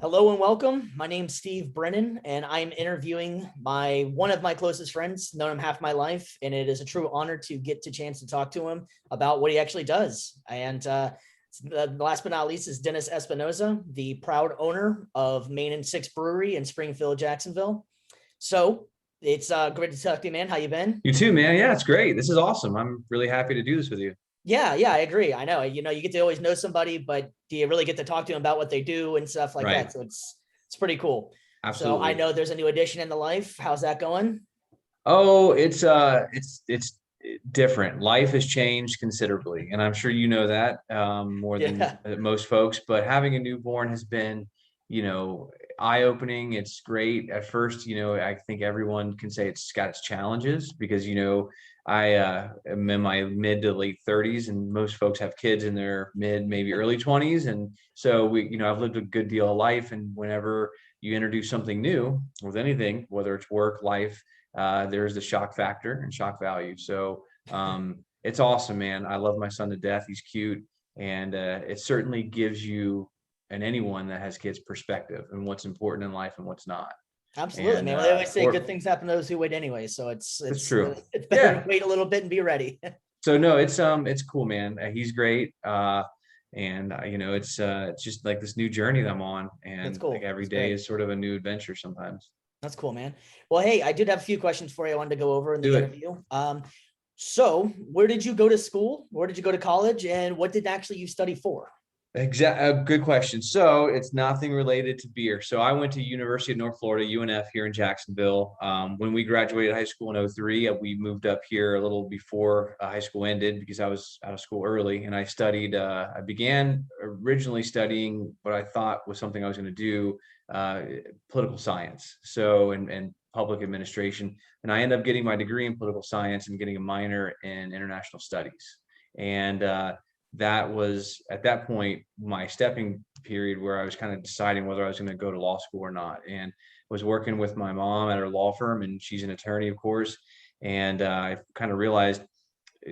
Hello and welcome. My name's Steve Brennan, and I'm interviewing one of my closest friends, known him half my life, and it is a true honor to get the chance to talk to him about what he actually does. And last but not least is Dennis Espinoza, the proud owner of Main and Six Brewery in Springfield, Jacksonville. So it's great to talk to you, man. How you been? You too, man. Yeah, it's great. This is awesome. I'm really happy to do this with you. Yeah, I agree. I know, you get to always know somebody, but do you really get to talk to them about what they do and stuff like Right. that? So it's pretty cool. So I Absolutely. know there's a new addition in the life. How's that going? Oh, it's different. Life has changed considerably, and I'm sure you know that more than Yeah. most folks. But having a newborn has been, eye-opening. It's great. At first, I think everyone can say it's got its challenges because, I am in my mid to late 30s, and most folks have kids in their mid, maybe early 20s, and so I've lived a good deal of life, and whenever you introduce something new with anything, whether it's work, life, there's the shock factor and shock value. So it's awesome, man. I love my son to death. He's cute, and it certainly gives you and anyone that has kids perspective and what's important in life and what's not. Absolutely, And man. Well, they always say good or things happen to those who wait anyway. So it's It's it's true. it's better to Yeah. wait a little bit and be ready. So no, it's cool, man. He's great. And it's just like this new journey that I'm on, That's and like cool. every That's day great. is sort of a new adventure sometimes. That's cool, man. Well, hey, I did have a few questions for you I wanted to go over in the Do it. interview. So where did you go to school? Where did you go to college? And what did actually you study for? Good question. So it's nothing related to beer. So I went to University of North Florida, UNF here in Jacksonville. When we graduated high school in '03, we moved up here a little before high school ended because I was out of school early, and I studied. I began originally studying what I thought was something I was going to do, uh, political science. And public administration, and I ended up getting my degree in political science and getting a minor in international studies. And that was at that point my stepping period where I was kind of deciding whether I was going to go to law school or not. And was working with my mom at her law firm, and she's an attorney, of course. And I kind of realized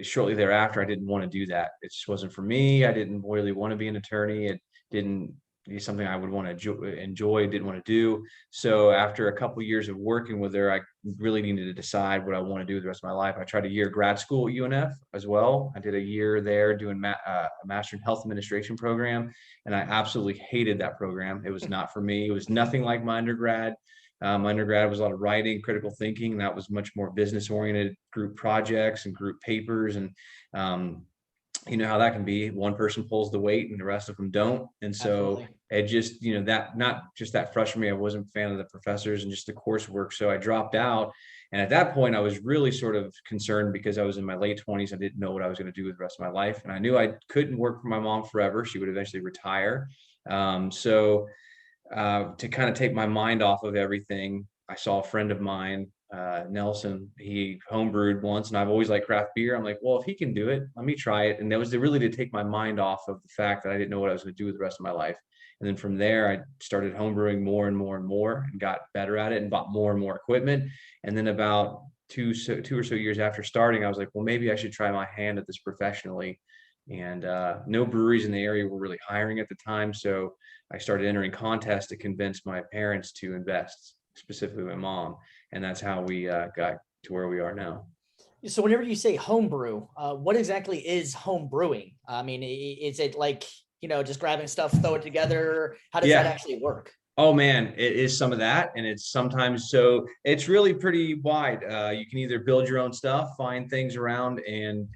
shortly thereafter I didn't want to do that. It just wasn't for me. I didn't really want to be an attorney. It didn't be something I would want to enjoy, didn't want to do. So after a couple of years of working with her, I really needed to decide what I want to do the rest of my life. I tried a year grad school at UNF as well. I did a year there doing a Master in Health Administration program, and I absolutely hated that program. It was not for me. It was nothing like my undergrad. My undergrad was a lot of writing, critical thinking. That was much more business oriented, group projects and group papers. And um, you know how that can be. One person pulls the weight and the rest of them don't. And so Absolutely. it just, that not just that frustrated me. I wasn't a fan of the professors and just the coursework. So I dropped out. And at that point, I was really sort of concerned because I was in my late 20s. I didn't know what I was going to do with the rest of my life. And I knew I couldn't work for my mom forever. She would eventually retire. To kind of take my mind off of everything, I saw a friend of mine, Nelson. He homebrewed once, and I've always liked craft beer. I'm like, well, if he can do it, let me try it. And that was really to take my mind off of the fact that I didn't know what I was going to do with the rest of my life. And then from there, I started homebrewing more and more and more, and got better at it, and bought more and more equipment. And then about two or so years after starting, I was like, well, maybe I should try my hand at this professionally. And no breweries in the area were really hiring at the time, so I started entering contests to convince my parents to invest, specifically my mom, and that's how we got to where we are now. So whenever you say homebrew, what exactly is home brewing? I mean, is it like, just grabbing stuff, throw it together? How does that Yeah. actually work? Oh man, it is some of that, and it's sometimes so it's really pretty wide. You can either build your own stuff, find things around, and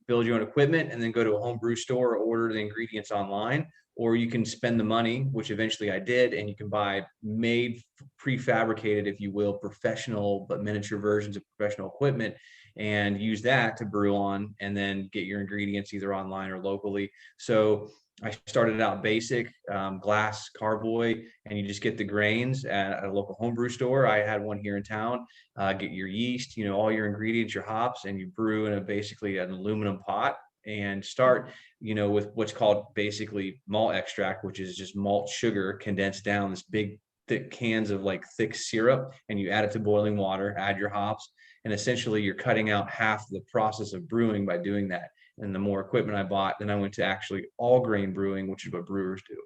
build your own equipment, and then go to a home brew store, order the ingredients online, or you can spend the money, which eventually I did, and you can buy made prefabricated, if you will, professional but miniature versions of professional equipment, and use that to brew on, and then get your ingredients either online or locally. So I started out basic, glass carboy, and you just get the grains at a local homebrew store. I had one here in town. Get your yeast, all your ingredients, your hops, and you brew in basically an aluminum pot, and start, with what's called basically malt extract, which is just malt sugar condensed down, this big thick cans of like thick syrup, and you add it to boiling water, add your hops, and essentially you're cutting out half the process of brewing by doing that. And the more equipment I bought, then I went to actually all grain brewing, which is what brewers do.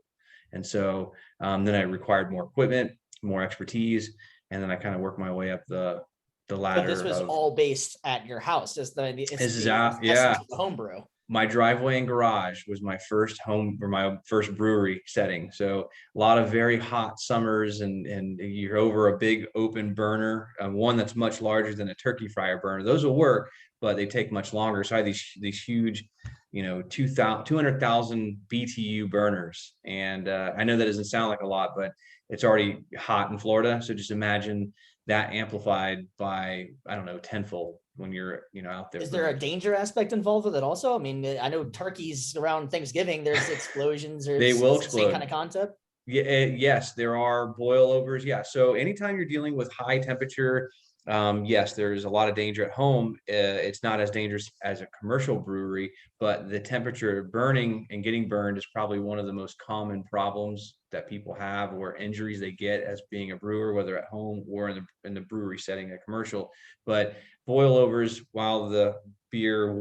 And so then I required more equipment, more expertise, and then I kind of worked my way up the But ladder this was of all based at your house. It's this is the out. essence Yeah. of the homebrew. My driveway and garage was my first home or my first brewery setting. So a lot of very hot summers, and you're over a big open burner, one that's much larger than a turkey fryer burner. Those will work, but they take much longer. So I had these huge, 200,000 BTU burners. And I know that doesn't sound like a lot, but it's already hot in Florida. So just imagine that amplified by, I don't know, tenfold when you're, out there. Is there a brewing. danger aspect involved with it also? I mean, I know turkeys around Thanksgiving, there's explosions or They will it's the same explode. kind of concept. Yeah, yes, there are boilovers. Yeah. So anytime you're dealing with high temperature, yes, there's a lot of danger at home. It's not as dangerous as a commercial brewery, but the temperature burning and getting burned is probably one of the most common problems that people have, or injuries they get as being a brewer, whether at home or in the brewery setting, a commercial. But boilovers, while the beer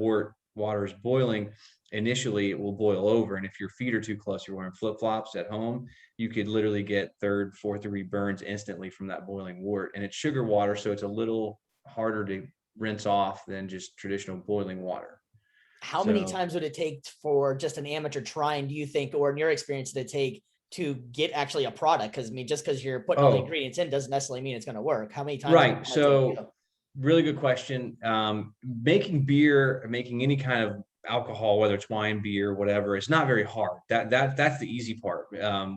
water is boiling, initially it will boil over. And if your feet are too close, you're wearing flip-flops at home, you could literally get third, fourth degree burns instantly from that boiling wort. And it's sugar water, so it's a little harder to rinse off than just traditional boiling water. How many times would it take for just an amateur trying, do you think, or in your experience, did it take to get actually a product? Because I mean, just because you're putting all the ingredients in doesn't necessarily mean it's going to work. How many times? Right. So really good question. Making beer, making any kind of alcohol, whether it's wine, beer, whatever, it's not very hard. That's the easy part.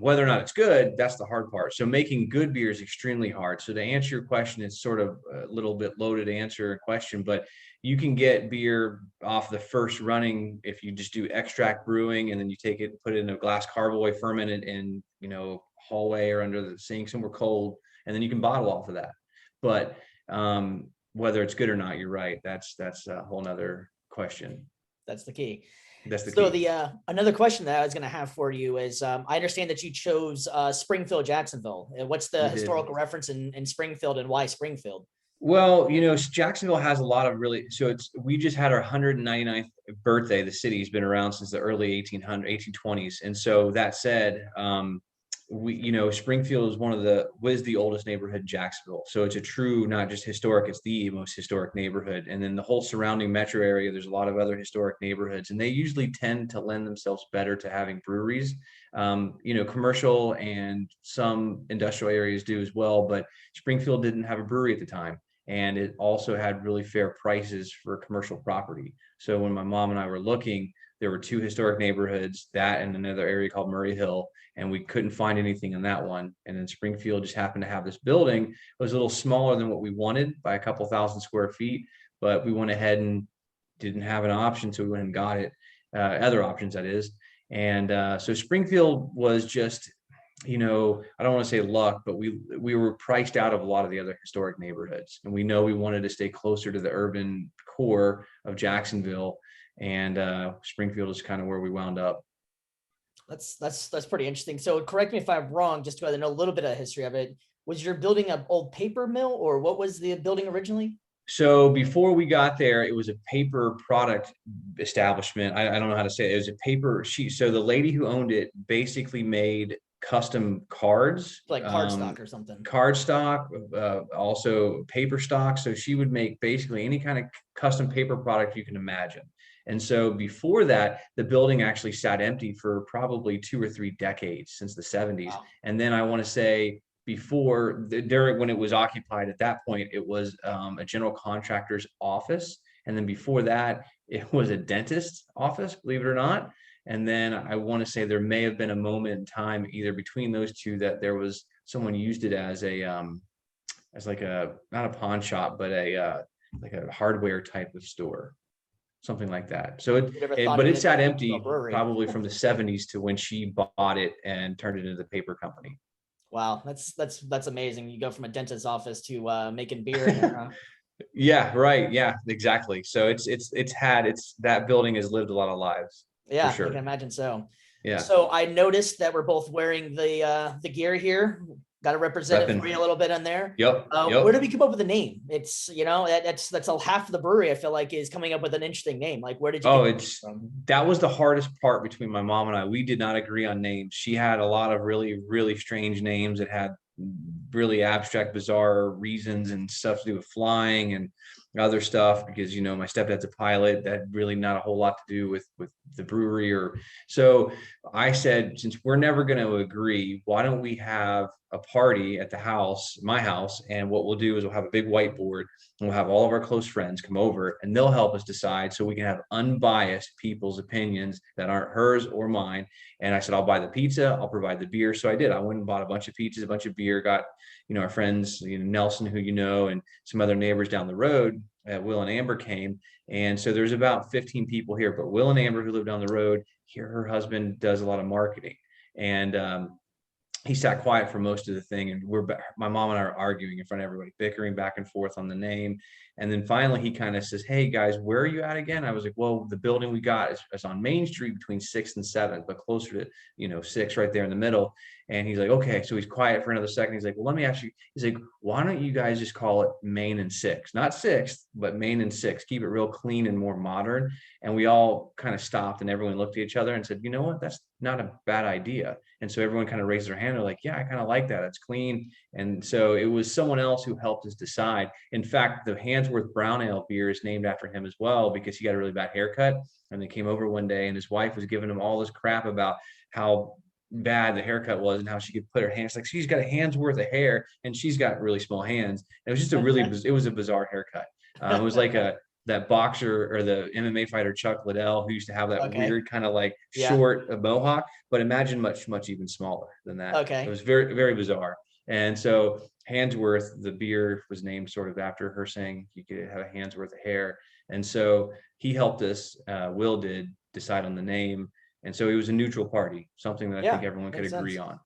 Whether or not it's good, that's the hard part. So making good beer is extremely hard. So to answer your question, it's sort of a little bit loaded answer and question, but you can get beer off the first running if you just do extract brewing, and then you take it, put it in a glass carboy, ferment it in, hallway or under the sink somewhere cold, and then you can bottle off of that. But whether it's good or not, you're right. That's a whole nother question. That's the key. That's the So key. the another question that I was going to have for you is, I understand that you chose Springfield, Jacksonville. What's the historical reference in Springfield, and why Springfield? Well, Jacksonville has a lot of we just had our 199th birthday. The city's been around since the early 1820s. And so that said, Springfield was the oldest neighborhood in Jacksonville. So it's a true, not just historic, it's the most historic neighborhood. And then the whole surrounding metro area, there's a lot of other historic neighborhoods, and they usually tend to lend themselves better to having breweries. Commercial and some industrial areas do as well, but Springfield didn't have a brewery at the time. And it also had really fair prices for commercial property. So when my mom and I were looking, there were two historic neighborhoods, that and another area called Murray Hill, and we couldn't find anything in that one. And then Springfield just happened to have this building. It was a little smaller than what we wanted by a couple thousand square feet, but we went ahead and didn't have an option, so we went and got it, other options, that is. And so Springfield was just, I don't want to say luck, but we were priced out of a lot of the other historic neighborhoods, and we know we wanted to stay closer to the urban core of Jacksonville, and Springfield is kind of where we wound up. That's pretty interesting. So correct me if I'm wrong, just because I know a little bit of history of it. Was your building an old paper mill, or what was the building originally? So before we got there, it was a paper product establishment. I don't know how to say it. It was a paper sheet. So the lady who owned it basically made custom cards, like cardstock or something. Cardstock, also paper stock. So she would make basically any kind of custom paper product you can imagine. And so before that, the building actually sat empty for probably 2 or 3 decades, since the 70s. Wow. And then I want to say during when it was occupied at that point, it was a general contractor's office. And then before that, it was a dentist's office, believe it or not. And then I want to say there may have been a moment in time either between those two that there was someone used it as like not a pawn shop, but like a hardware type of store, something like that. So it sat empty probably from the 70s to when she bought it and turned it into the paper company. Wow, that's amazing. You go from a dentist's office to making beer. Yeah, right. Yeah, exactly. So that building has lived a lot of lives. Yeah, sure. I can imagine so. Yeah. So I noticed that we're both wearing the gear here. Got to represent it Repping. for you a little bit on there. Yep. Where did we come up with the name? It's, that's a half of the brewery, I feel like, is coming up with an interesting name. Like, where did you Oh, get it's from? that was the hardest part between my mom and I. We did not agree on names. She had a lot of really, really strange names that had really abstract, bizarre reasons and stuff to do with flying and other stuff because my stepdad's a pilot. That really not a whole lot to do with the brewery. Or so I said, since we're never going to agree, why don't we have a party at the house, my house, and what we'll do is we'll have a big whiteboard and we'll have all of our close friends come over and they'll help us decide so we can have unbiased people's opinions that aren't hers or mine. And I said, I'll buy the pizza, I'll provide the beer. So I did. I went and bought a bunch of pizzas, a bunch of beer, got our friends, Nelson, who and some other neighbors down the road. Will and Amber came, and so there's about 15 people here. But Will and Amber, who live down the road, here her husband does a lot of marketing, and he sat quiet for most of the thing. And my mom and I are arguing in front of everybody, bickering back and forth on the name. And then finally he kind of says, "Hey guys, where are you at again?" I was like, "Well, the building we got is on Main Street between 6th and 7th, but closer to 6 right there in the middle." And he's like, "Okay." So he's quiet for another second. He's like, "Well, let me ask you." He's like, "Why don't you guys just call it Main and 6th, not 6th, but Main and 6th? Keep it real clean and more modern." And we all kind of stopped and everyone looked at each other and said, "You know what? That's not a bad idea." And so everyone kind of raised their hand. They're like, "Yeah, I kind of like that. It's clean." And so it was someone else who helped us decide. In fact, the Handsworth Brown Ale beer is named after him as well because he got a really bad haircut. And they came over one day and his wife was giving him all this crap about how bad the haircut was and how she could put her hands, like she's got a hand's worth of hair and she's got really small hands. It was just it was a bizarre haircut. It was like that boxer or the MMA fighter Chuck Liddell, who used to have that weird kind of like short mohawk, but imagine much, much even smaller than that. It was very, very bizarre. And so Handsworth, the beer, was named sort of after her saying you could have a hand's worth of hair. And so he helped us, Will did, decide on the name. And so it was a neutral party, something that I think everyone could agree on.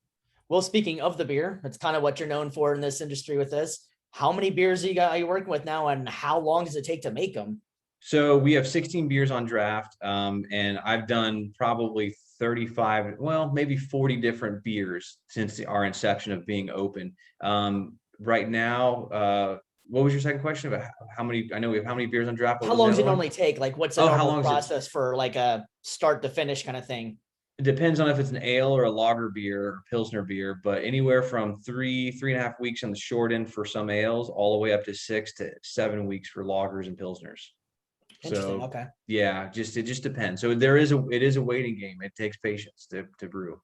Well, speaking of the beer, that's kind of what you're known for in this industry with this. How many beers are you working with now, and how long does it take to make them? So we have 16 beers on draft, and I've done probably 35, well, maybe 40 different beers since our inception of being open. Right now, what was your second question about how many? I know we have how many beers on draft. How long does it normally take? Like, what's the normal process for like a start to finish kind of thing? It depends on if it's an ale or a lager beer or Pilsner beer, but anywhere from 3.5 weeks on the short end for some ales, all the way up to 6 to 7 weeks for lagers and Pilsners. Interesting. Okay. Yeah, it just depends. So it is a waiting game. It takes patience to brew.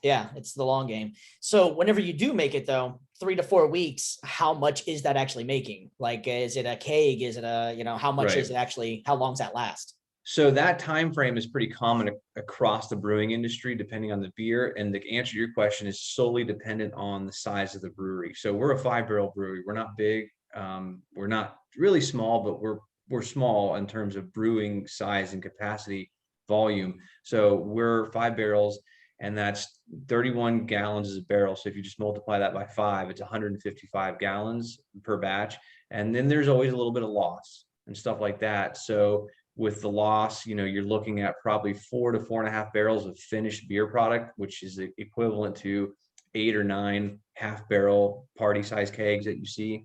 Yeah, it's the long game. So whenever you do make it though, 3 to 4 weeks, how much is that actually making? Like, is it a keg? Is it how much is it actually, how long does that last? So that time frame is pretty common across the brewing industry, depending on the beer. And the answer to your question is solely dependent on the size of the brewery. So we're a 5-barrel brewery. We're not big. We're not really small, but we're small in terms of brewing size and capacity volume. So we're 5 barrels, and that's 31 gallons as a barrel. So if you just multiply that by 5, it's 155 gallons per batch. And then there's always a little bit of loss and stuff like that. So with the loss, you're looking at probably 4 to 4.5 barrels of finished beer product, which is equivalent to 8 or 9 half-barrel party size kegs that you see,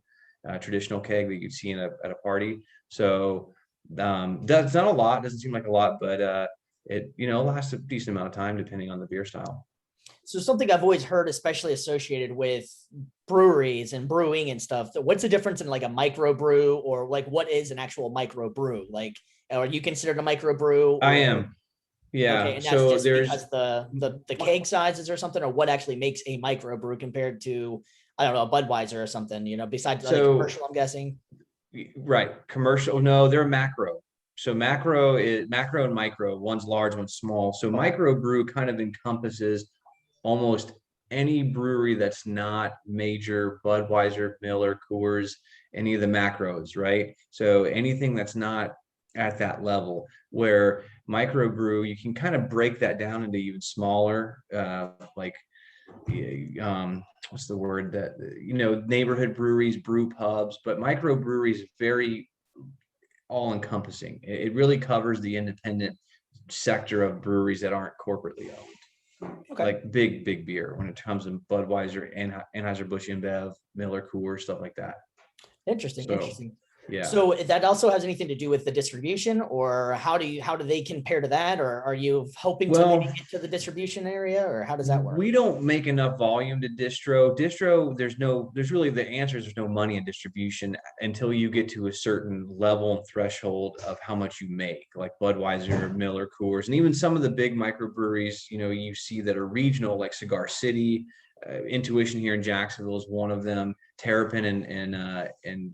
traditional keg that you'd see at a party. So that's not a lot. Doesn't seem like a lot, but it lasts a decent amount of time depending on the beer style. So something I've always heard, especially associated with breweries and brewing and stuff, what's the difference in like a micro brew, or like what is an actual micro brew? Like, are you considered a micro brew? I am. Yeah. Okay, and that's so just because the keg sizes or something, or what actually makes a micro brew compared to, I don't know, a Budweiser or something, besides commercial, I'm guessing. Right. Commercial. No, they're macro. So macro and micro, one's large, one's small. So micro brew kind of encompasses almost any brewery that's not major, Budweiser, Miller, Coors, any of the macros, right? So anything that's not at that level, where microbrew, you can kind of break that down into even smaller, what's the word that, neighborhood breweries, brew pubs, but microbreweries is very all encompassing. It really covers the independent sector of breweries that aren't corporately owned. Okay. like big beer when it comes to Budweiser and Anheuser-Busch InBev, Miller Coors, stuff like that. Interesting. So Interesting. yeah. So that also has anything to do with the distribution, or how do they compare to that? Or are you hoping to maybe Well, get to the distribution area, or how does that work? we don't make enough volume to distro. There's really, the answer is there's no money in distribution until you get to a certain level and threshold of how much you make, like Budweiser, Miller, Coors, and even some of the big microbreweries, you see that are regional, like Cigar City. Intuition here in Jacksonville is one of them. Terrapin in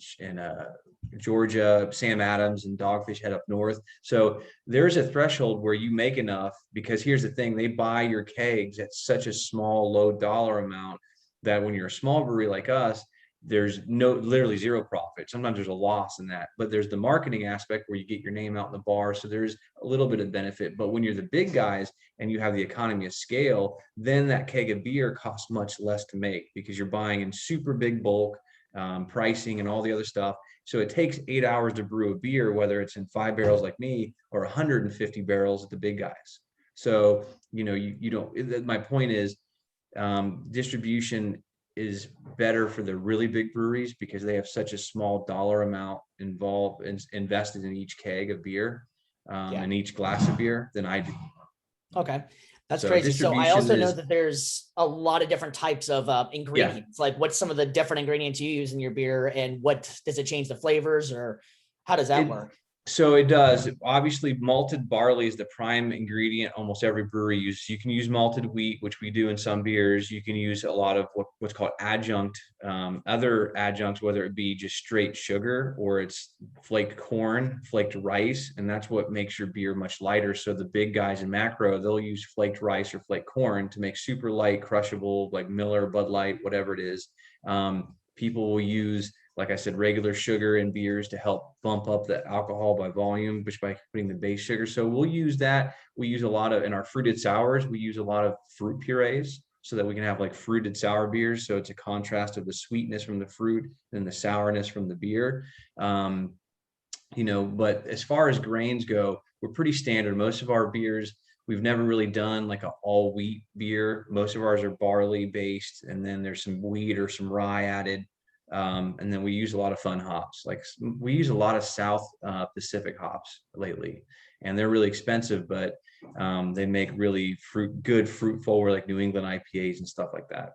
Georgia, Sam Adams and Dogfish Head up north. So there's a threshold where you make enough, because here's the thing, they buy your kegs at such a small, low dollar amount that when you're a small brewery like us, there's literally zero profit. Sometimes there's a loss in that, but there's the marketing aspect where you get your name out in the bar. So there's a little bit of benefit. But when you're the big guys and you have the economy of scale, then that keg of beer costs much less to make because you're buying in super big bulk, pricing and all the other stuff. So it takes 8 hours to brew a beer, whether it's in 5 barrels like me or 150 barrels at the big guys. So, you don't, my point is, distribution is better for the really big breweries because they have such a small dollar amount involved and invested in each keg of beer, and each glass of beer than I do. Okay. That's So crazy. So I distribution also know is- that there's a lot of different types of ingredients. Like, what's some of the different ingredients you use in your beer, and what does it change the flavors, or how does that work? So it does. Obviously, malted barley is the prime ingredient almost every brewery uses. You can use malted wheat, which we do in some beers. You can use a lot of what's called adjunct, other adjuncts, whether it be just straight sugar or it's flaked corn, flaked rice, and that's what makes your beer much lighter. So the big guys in macro, they'll use flaked rice or flaked corn to make super light, crushable, like Miller, Bud Light, whatever it is. People will use, like I said, regular sugar in beers to help bump up the alcohol by volume, which by putting the base sugar. So we'll use that. We use a lot of, in our fruited sours, we use a lot of fruit purees so that we can have like fruited sour beers. So it's a contrast of the sweetness from the fruit and the sourness from the beer. But as far as grains go, we're pretty standard. Most of our beers, we've never really done like an all wheat beer. Most of ours are barley based, and then there's some wheat or some rye added. And then we use a lot of fun hops. Like we use a lot of South Pacific hops lately, and they're really expensive, but they make really good fruit forward, like New England IPAs and stuff like that.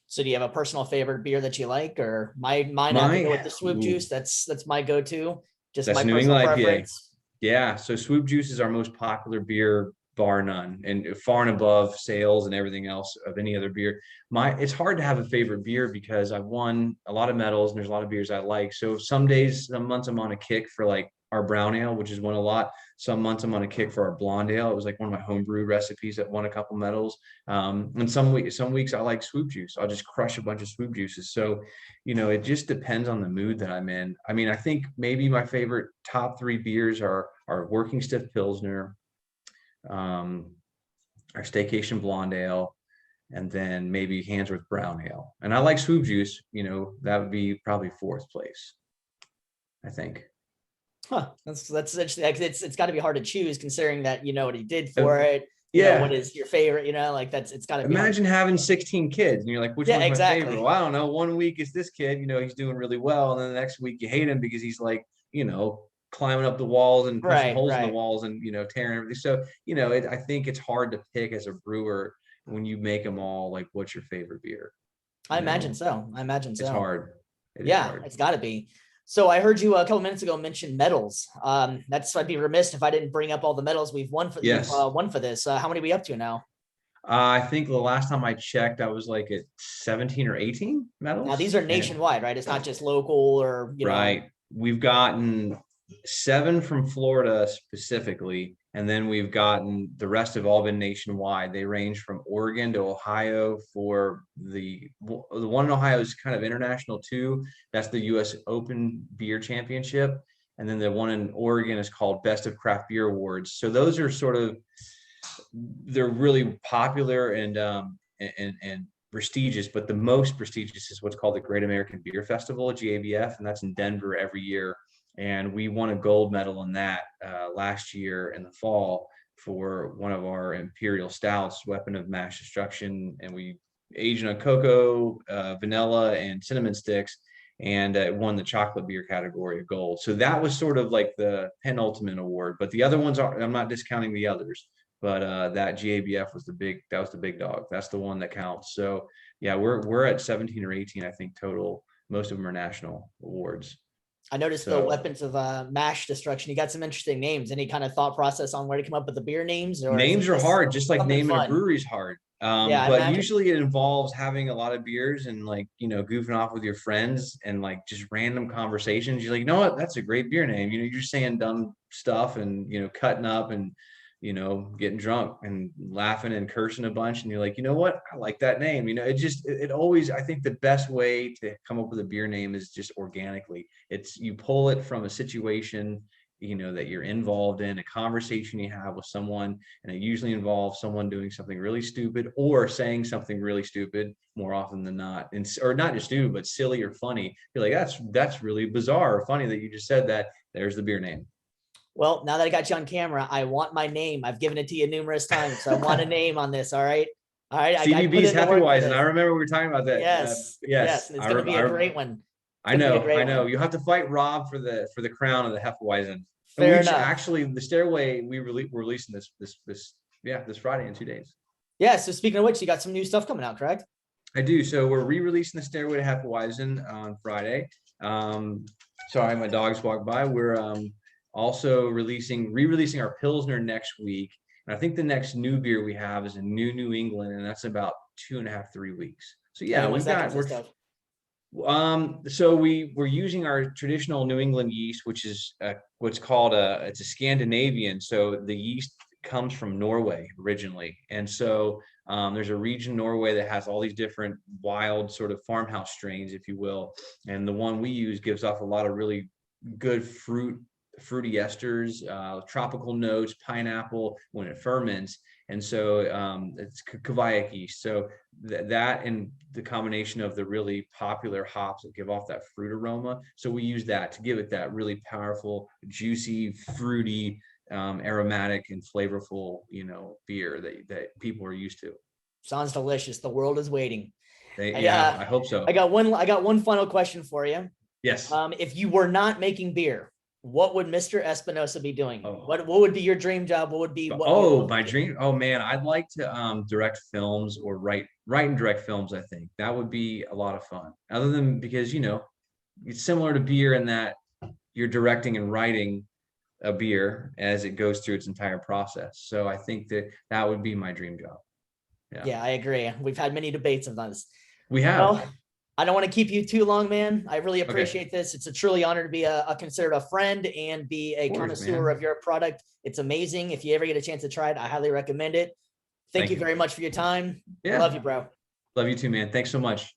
So do you have a personal favorite beer that you like, or mine? I have to go with the Swoop Juice. That's my go-to. Just That's my New personal England IPA. preference. Yeah, so Swoop Juice is our most popular beer, bar none, and far and above sales and everything else of any other beer. It's hard to have a favorite beer because I've won a lot of medals and there's a lot of beers I like. So some days, some months I'm on a kick for like our brown ale, which has won a lot. Some months I'm on a kick for our blonde ale. It was like one of my homebrew recipes that won a couple medals. And some weeks I like Swoop Juice. I'll just crush a bunch of Swoop Juices. So, it just depends on the mood that I'm in. I mean, I think maybe my favorite top 3 beers are Working Stiff Pilsner, our Staycation Blonde Ale, and then maybe Handsworth Brown Ale. And I like Swoop Juice. That would be probably 4th place, I think. Huh. That's interesting. It's got to be hard to choose, considering that what he did for it. Yeah. What is your favorite? Like it's got to be. Imagine having 16 kids and you're like, which one's exactly. my favorite? Well, I don't know. One week is this kid, he's doing really well, and then the next week you hate him because he's like, climbing up the walls and punching holes in the walls and tearing everything. So I think it's hard to pick as a brewer when you make them all. Like, what's your favorite beer? I imagine so. It's hard. It's got to be. So I heard you a couple minutes ago mention medals. I'd be remiss if I didn't bring up all the medals we've won for this. How many are we up to now? I think the last time I checked, I was like at 17 or 18 medals. Now these are nationwide, right? It's not just local or right. We've gotten 7 from Florida specifically, and then we've gotten the rest have all been nationwide. They range from Oregon to Ohio. For the one in Ohio is kind of international too. That's the U.S. Open Beer Championship, and then the one in Oregon is called Best of Craft Beer Awards. So those are they're really popular and prestigious, but the most prestigious is what's called the Great American Beer Festival, GABF, and that's in Denver every year. And we won a gold medal in that last year in the fall for one of our imperial stouts, weapon of mass destruction, and we aged on cocoa, vanilla, and cinnamon sticks, and it won the chocolate beer category of gold. So that was sort of like the penultimate award, but the other ones are, I'm not discounting the others, but that GABF was the big dog. That's the one that counts. So yeah, we're at 17 or 18, I think, total. Most of them are national awards. I noticed the So- weapons of mash destruction. You got some interesting names. Any kind of thought process on where to come up with the beer names? Or is Names it are just hard, just like something naming a fun? brewery is hard. Yeah, I But imagine. usually it involves having a lot of beers and like, goofing off with your friends and like just random conversations. You're like, you know what? That's a great beer name. You're just saying dumb stuff and, cutting up and, getting drunk and laughing and cursing a bunch. And you're like, you know what? I like that name. It always, I think the best way to come up with a beer name is just organically. You pull it from a situation that you're involved in, a conversation you have with someone, and it usually involves someone doing something really stupid or saying something really stupid more often than not, or not just stupid, but silly or funny. You're like, that's really bizarre or funny that you just said that. There's the beer name. Well, now that I got you on camera, I want my name. I've given it to you numerous times, so I want a name on this. All right. All right. I put CBB's in the work for Hefeweizen. this. I remember we were talking about that. Yes. Yes. It's going to be a great one. I gonna be a know. great I know. one. You have to fight Rob for the crown of the Hefeweizen. Fair enough. Actually, the Stairway we're releasing this Friday in 2 days. Yeah. So speaking of which, you got some new stuff coming out, correct? I do. So we're re-releasing the Stairway to Hefeweizen on Friday. Sorry, my dogs walked by. We're also re-releasing our Pilsner next week. And I think the next new beer we have is a New England, and that's about 2.5, 3 weeks. So yeah, And what's that consist of? So we're using our traditional New England yeast, which is what's called it's a Scandinavian. So the yeast comes from Norway originally, and so there's a region in Norway that has all these different wild sort of farmhouse strains, if you will, and the one we use gives off a lot of really good fruity esters, tropical notes, pineapple when it ferments. And so it's Kveik yeast. So that and the combination of the really popular hops that give off that fruit aroma. So we use that to give it that really powerful, juicy, fruity, aromatic and flavorful, beer that people are used to. Sounds delicious. The world is waiting. I hope so. I got one final question for you. Yes. If you were not making beer, what would Mr. Espinosa be doing? Oh. What would be your dream job? What would be my dream? Oh man, I'd like to direct films or write and direct films. I think that would be a lot of fun. Other than because it's similar to beer in that you're directing and writing a beer as it goes through its entire process. So I think that would be my dream job. Yeah, I agree. We've had many debates on this. We have. Well, I don't want to keep you too long, man. I really appreciate this. It's a truly honor to be considered a friend and be a connoisseur of your product. It's amazing. If you ever get a chance to try it, I highly recommend it. Thank you very much for your time. Yeah. Love you, bro. Love you too, man. Thanks so much.